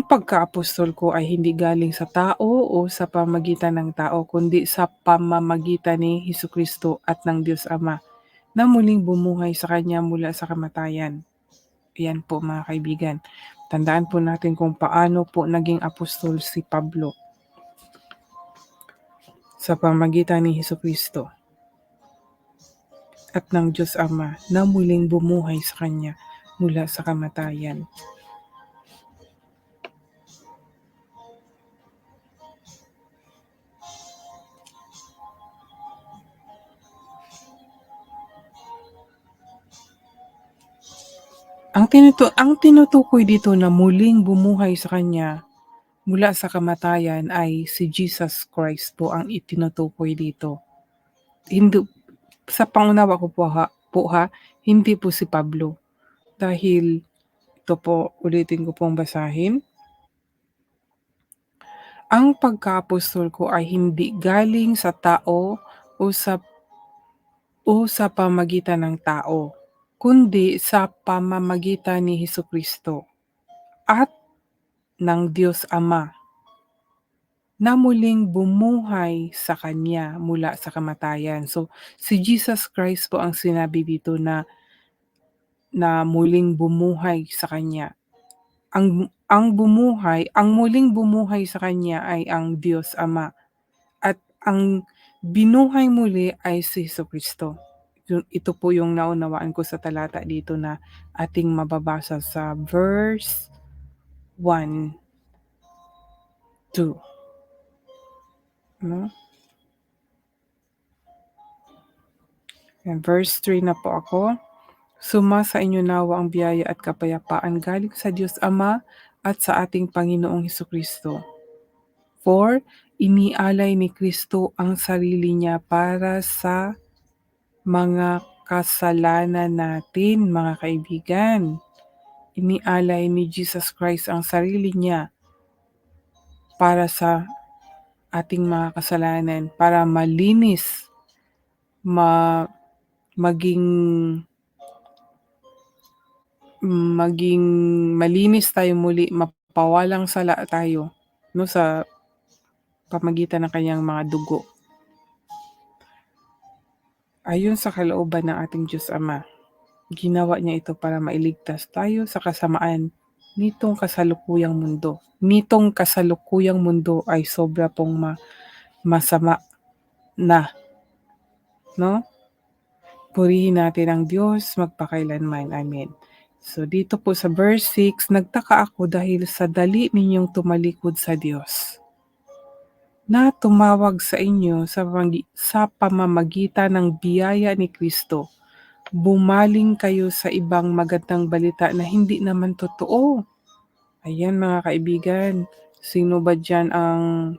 pagkaapostol ko ay hindi galing sa tao o sa pamamagitan ng tao, kundi sa pamamagitan ni Hesukristo at ng Diyos Ama, na muling bumuhay sa Kanya mula sa kamatayan. Yan po mga kaibigan. Tandaan po natin kung paano po naging apostol si Pablo. Sa pamamagitan ni Hesukristo at ng Diyos Ama na muling bumuhay sa Kanya mula sa kamatayan. Ang tinutukoy dito na muling bumuhay sa Kanya mula sa kamatayan ay si Jesus Christ po ang itinutukoy dito. Hindi, sa pangunawa ko po ha, hindi po si Pablo. Dahil ito po, ulitin ko pong basahin. Ang pagkaapostol ko ay hindi galing sa tao o sa pamagitan ng tao, kundi sa pamamagitan ni Hesukristo at ng Diyos Ama na muling bumuhay sa Kanya mula sa kamatayan. So, si Jesus Christ po ang sinabi dito na muling bumuhay sa Kanya. Ang muling bumuhay sa Kanya ay ang Diyos Ama at ang binuhay muli ay si Hesukristo. Ito po yung naunawaan ko sa talata dito na ating mababasa sa verse 1, 2. No? And verse 3 na po ako. Sumasa inyo nawa ang biyaya at kapayapaan galing sa Diyos Ama at sa ating Panginoong Hesukristo. For inialay ni Kristo ang sarili niya para sa mga kasalanan natin, mga kaibigan. Inialay ni Jesus Christ ang sarili niya para sa ating mga kasalanan, para malinis, maging malinis tayo muli, mapawalang sala tayo no, sa pamagitan ng kanyang mga dugo. Ayon sa kalooban ng ating Diyos Ama, ginawa niya ito para mailigtas tayo sa kasamaan nitong kasalukuyang mundo. Nitong kasalukuyang mundo ay sobra pong masama na. No? Purihin natin ang Diyos magpakailanman. Amen. So dito po sa verse 6, nagtaka ako dahil sa dali ninyong tumalikod sa Diyos na tumawag sa inyo sa pamamagitan ng biyaya ni Kristo. Bumaling kayo sa ibang magandang balita na hindi naman totoo. Ayan mga kaibigan, sino ba dyan ang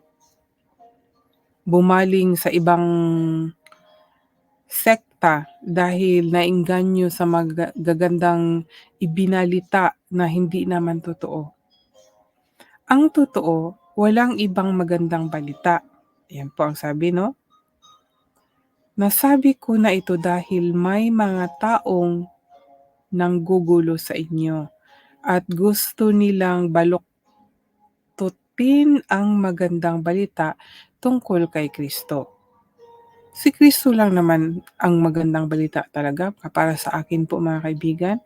bumaling sa ibang sekta dahil naengganyo sa magagandang ibinalita na hindi naman totoo? Ang totoo, walang ibang magandang balita. Yan po ang sabi, no? Nasabi ko na ito dahil may mga taong nanggugulo sa inyo at gusto nilang baluktutin ang magandang balita tungkol kay Kristo. Si Kristo lang naman ang magandang balita talaga para sa akin po mga kaibigan.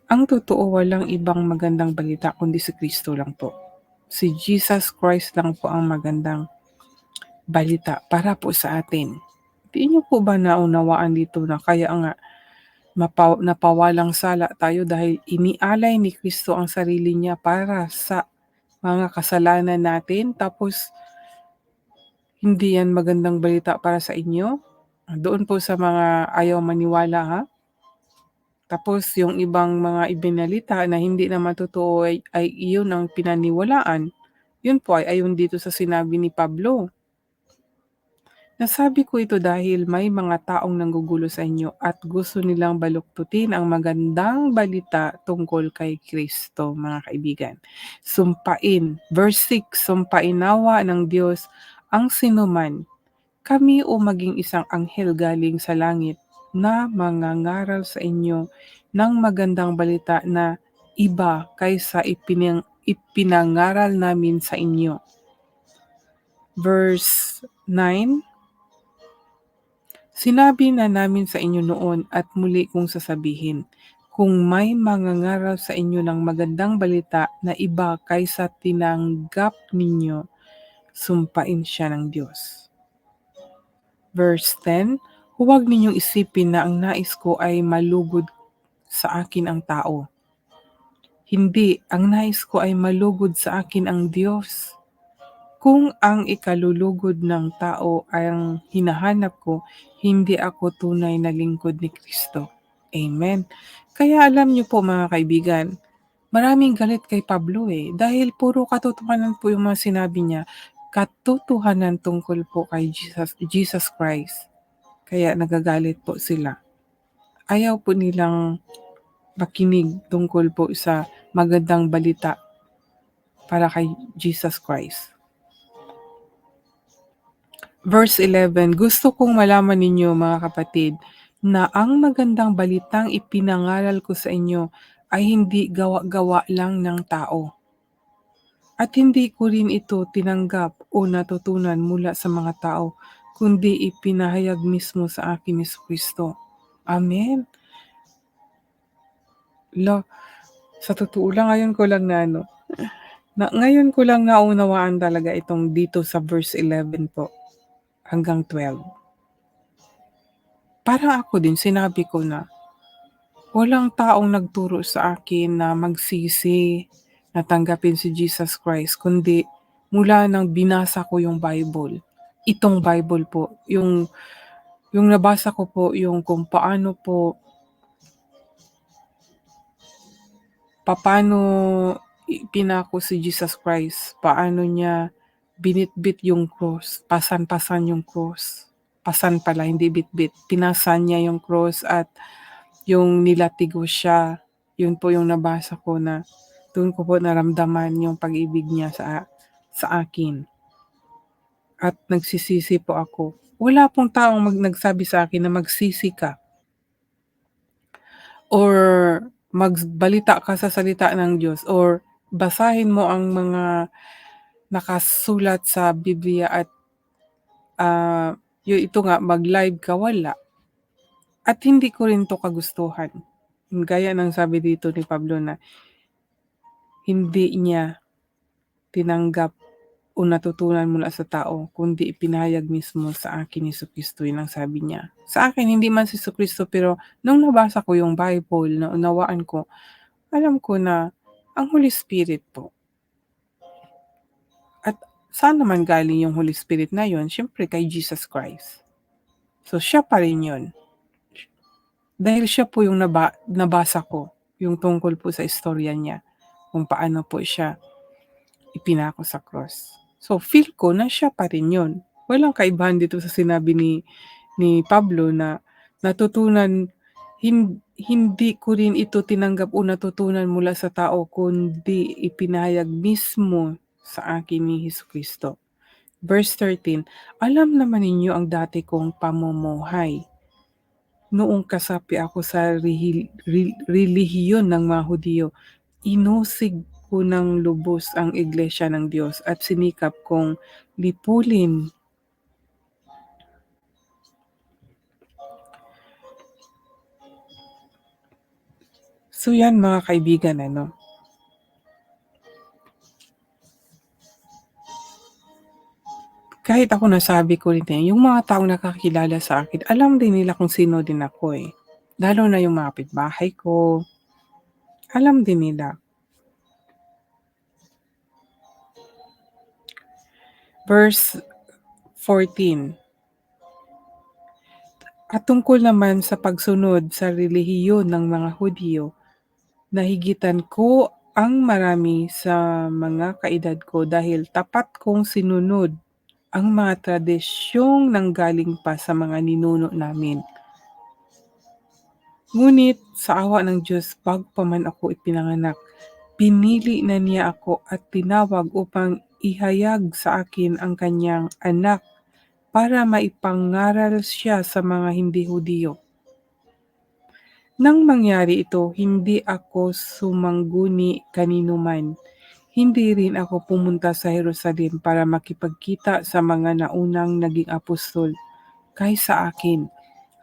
Ang totoo, walang ibang magandang balita kundi si Kristo lang po. Si Jesus Christ lang po ang magandang balita para po sa atin. Di niyo po ba naunawaan dito na kaya nga napawalang sala tayo dahil inialay ni Kristo ang sarili niya para sa mga kasalanan natin, tapos hindi yan magandang balita para sa inyo? Doon po sa mga ayaw maniwala ha? Tapos yung ibang mga ibinalita na hindi naman totoo ay iyon ang pinaniwalaan. Yun po ay ayon dito sa sinabi ni Pablo. Nasabi ko ito dahil may mga taong nanggugulo sa inyo at gusto nilang baluktutin ang magandang balita tungkol kay Kristo, mga kaibigan. Sumpain, verse 6, sumpain nawa ng Diyos ang sinuman, kami o maging isang anghel galing sa langit, na mangangaral sa inyo ng magandang balita na iba kaysa ipinangaral namin sa inyo. Verse 9, sinabi na namin sa inyo noon at muli kong sasabihin, kung may mangangaral sa inyo ng magandang balita na iba kaysa tinanggap ninyo, sumpain siya ng Diyos. Verse 10, huwag ninyong isipin na ang nais ko ay malugod sa akin ang tao. Hindi, ang nais ko ay malugod sa akin ang Diyos. Kung ang ikalulugod ng tao ang hinahanap ko, hindi ako tunay na lingkod ni Kristo. Amen. Kaya alam niyo po mga kaibigan, maraming galit kay Pablo dahil puro katotohanan po yung mga sinabi niya, katotohanan tungkol po kay Jesus Christ. Kaya nagagalit po sila. Ayaw po nilang makinig tungkol po sa magandang balita para kay Jesus Christ. Verse 11, gusto kong malaman ninyo mga kapatid na ang magandang balitang ipinangaral ko sa inyo ay hindi gawa-gawa lang ng tao. At hindi ko rin ito tinanggap o natutunan mula sa mga tao, kundi ipinahayag mismo sa akin ni Kristo. Amen. Sa totoo lang, ngayon ko lang ngayon ko lang naunawaan talaga itong dito sa verse 11 po hanggang 12. Parang ako din, sinabi ko na, walang taong nagturo sa akin na magsisi, na tanggapin si Jesus Christ, kundi mula nang binasa ko yung Bible. Itong Bible po, yung nabasa ko po, yung kung paano pinako si Jesus Christ, paano niya binitbit yung cross, pasan-pasan yung cross. Pasan pala, hindi bitbit. Pinasan niya yung cross at yung nilatigo siya. Yun po yung nabasa ko na doon ko po naramdaman yung pag-ibig niya sa akin. At nagsisisi po ako. Wala pong taong nagsabi sa akin na magsisi ka or magbalita ka sa salita ng Diyos or basahin mo ang mga nakasulat sa Biblia at ito nga mag-live ka, wala. At hindi ko rin to kagustuhan. Gaya ng sabi dito ni Pablo na hindi niya tinanggap o natutunan mula sa tao, kundi ipinahayag mismo sa akin ni Kristo, yun ang sabi niya. Sa akin, hindi man si Kristo, pero nung nabasa ko yung Bible, naunawaan ko, alam ko na ang Holy Spirit po. At saan naman galing yung Holy Spirit na yun? Siyempre kay Jesus Christ. So siya pa rin yun. Dahil siya po yung nabasa ko, yung tungkol po sa istorya niya, kung paano po siya ipinako sa cross. So feel ko na siya pa rin yun. Walang kaibahan dito sa sinabi ni Pablo na natutunan, hindi ko rin ito tinanggap o natutunan mula sa tao, kundi ipinahayag mismo sa akin ni Jesucristo. Verse 13, alam naman ninyo ang dati kong pamumuhay. Noong kasapi ako sa relihiyon ng mga Hudyo, inusig ko ng lubos ang iglesia ng Diyos at sinikap kong lipulin. So yan mga kaibigan, kahit ako nasabi ko rin yung mga taong nakakilala sa akin, alam din nila kung sino din ako Lalo na yung mga kapitbahay ko, alam din nila. Verse 14, at tungkol naman sa pagsunod sa relihiyon ng mga Hudyo, nahigitan ko ang marami sa mga kaedad ko dahil tapat kong sinunod ang mga tradisyong nanggaling pa sa mga ninuno namin. Ngunit sa awa ng Diyos, bago pa man ako ipinanganak, pinili na niya ako at tinawag upang ihayag sa akin ang kanyang anak para maipangaral siya sa mga hindi Hudiyo. Nang mangyari ito, hindi ako sumangguni kaninuman. Hindi rin ako pumunta sa Jerusalem para makipagkita sa mga naunang naging apostol kaysa akin.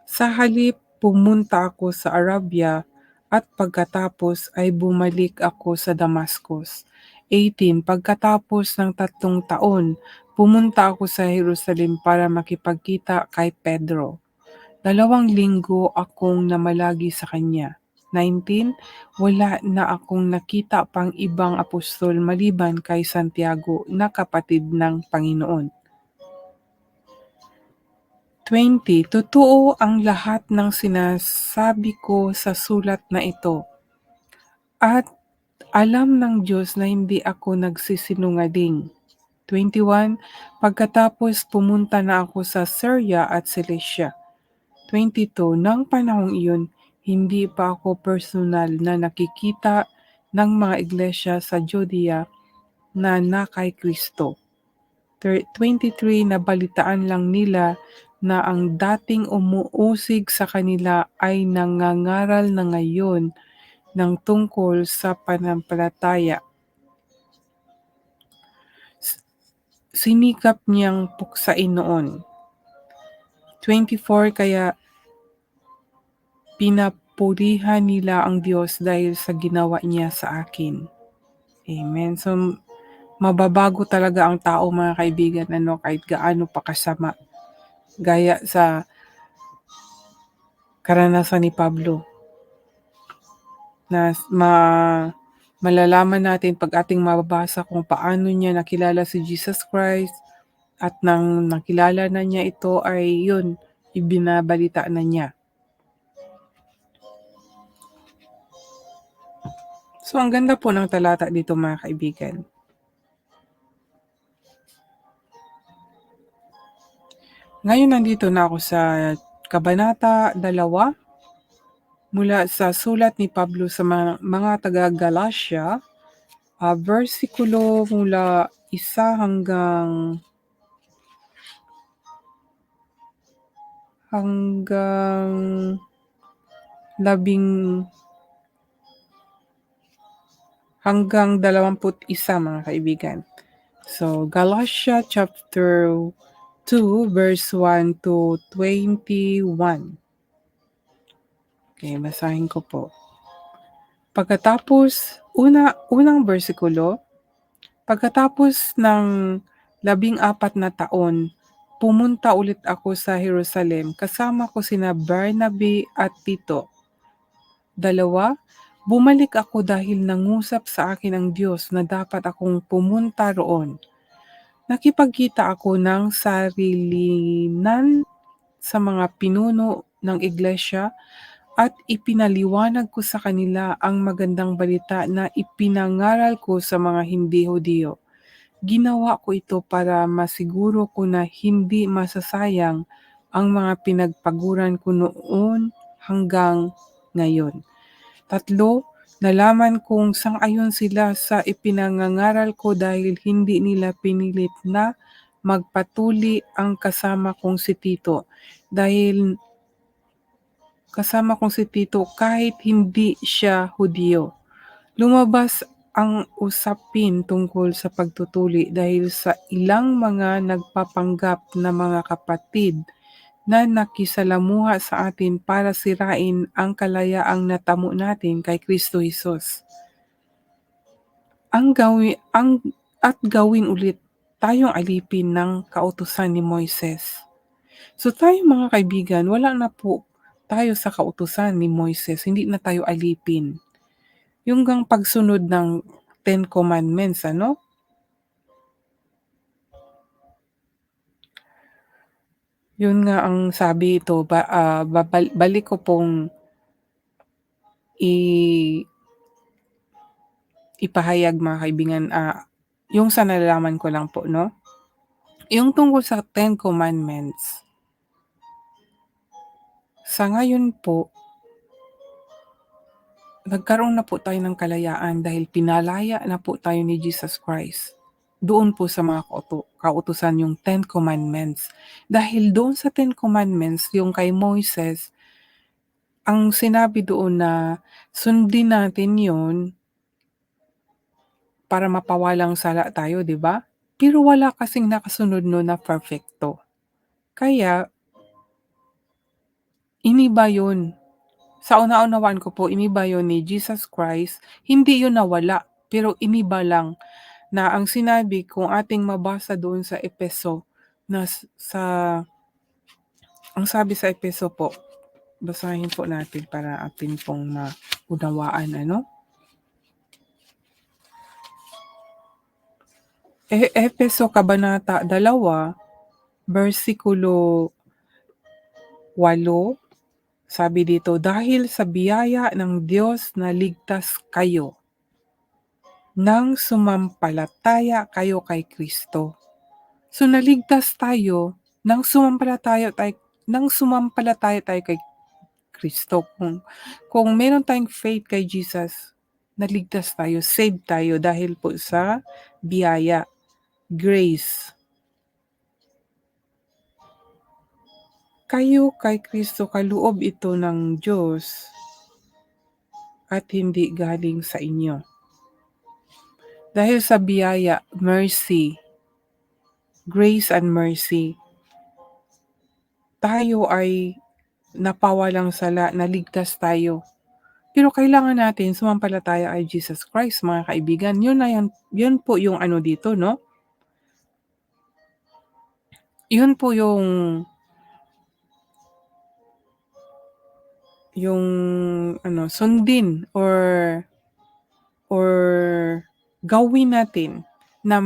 Sa halip, pumunta ako sa Arabia at pagkatapos ay bumalik ako sa Damascus. 18. Pagkatapos ng 3 taon, pumunta ako sa Jerusalem para makipagkita kay Pedro. 2 linggo akong namalagi sa kanya. 19. Wala na akong nakita pang ibang apostol maliban kay Santiago na kapatid ng Panginoon. 20. Totoo ang lahat ng sinasabi ko sa sulat na ito. At alam ng Diyos na hindi ako nagsisinungaling. 21. Pagkatapos pumunta na ako sa Syria at Cilicia. 22. Nang panahong iyon, hindi pa ako personal na nakikita ng mga iglesia sa Judea na kay Kristo. 23. Nabalitaan lang nila na ang dating umuusig sa kanila ay nangangaral na ngayon ng tungkol sa pananampalataya. Sinikap niyang puksain noon. 24. Kaya pinapurihan nila ang Diyos dahil sa ginawa niya sa akin. Amen. So, mababago talaga ang tao, mga kaibigan, kahit gaano pa kasama. Gaya sa karanasan ni Pablo na malalaman natin pag ating mababasa kung paano niya nakilala si Jesus Christ at nang nakilala na niya ito ay yun, ibinabalita na niya. So, ang ganda po ng talata dito, mga kaibigan. Ngayon nandito na ako sa Kabanata 2 mula sa sulat ni Pablo sa mga taga-Galacia, versikulo mula 1 hanggang 21, mga kaibigan. So, Galatia chapter 2 verse 1 to 21. Okay, basahin ko po. Pagkatapos, unang bersikulo, pagkatapos ng 14 na taon, pumunta ulit ako sa Jerusalem kasama ko sina Barnabe at Tito. 2, bumalik ako dahil nangusap sa akin ang Diyos na dapat akong pumunta roon. Nakipagkita ako ng sarilinan sa mga pinuno ng iglesia at ipinaliwanag ko sa kanila ang magandang balita na ipinangaral ko sa mga hindi Hudiyo. Ginawa ko ito para masiguro ko na hindi masasayang ang mga pinagpaguran ko noon hanggang ngayon. 3, nalaman kong sang-ayon sila sa ipinangangaral ko dahil hindi nila pinilit na magpatuli ang kasama kong si Tito kahit hindi siya Hudiyo. Lumabas ang usapin tungkol sa pagtutuli dahil sa ilang mga nagpapanggap na mga kapatid na nakisalamuha sa atin para sirain ang kalayaang natamo natin kay Kristo Jesus. At gawin ulit tayong alipin ng kautusan ni Moises. So tayo, mga kaibigan, wala na po tayo sa kautusan ni Moises, hindi na tayo alipin. Yung pagsunod ng 10 Commandments, Yun nga ang sabi ito, balik ko pong ipahayag, mga kaibigan, yung sa nalalaman ko lang po, yung tungkol sa 10 Commandments. Sa ngayon po, nagkaroon na po tayo ng kalayaan dahil pinalaya na po tayo ni Jesus Christ. Doon po sa mga kautusan yung 10 Commandments. Dahil doon sa 10 Commandments, yung kay Moises, ang sinabi doon na sundin natin 'yon para mapawalang sala tayo, 'di ba? Pero wala kasing nakasunod nun na perpekto. Kaya iniba yun. Sa naunawaan ko po, iniba yun ni Jesus Christ, hindi yun nawala, pero iniba lang na ang sinabi kung ating mabasa doon sa Efeso na ang sabi sa Efeso po, basahin po natin para atin pong maunawaan ano. Efeso Kabanata 2, versikulo 8, sabi dito, dahil sa biyaya ng Diyos na ligtas kayo nang sumampalataya kayo kay Kristo. So naligtas tayo nang sumampalataya tayo kay Kristo. Kung meron tayong faith kay Jesus, naligtas tayo, saved tayo dahil po sa biyaya, grace. Kayo kay Kristo kaloob ito ng Diyos at hindi galing sa inyo. Dahil sa biyaya, mercy, grace and mercy, tayo ay napawalang sala, naligtas tayo. Pero kailangan natin sumampalataya kay Jesus Christ, mga kaibigan. Yun po yung ano dito, no? Yun po yung ano, sundin or gawin natin na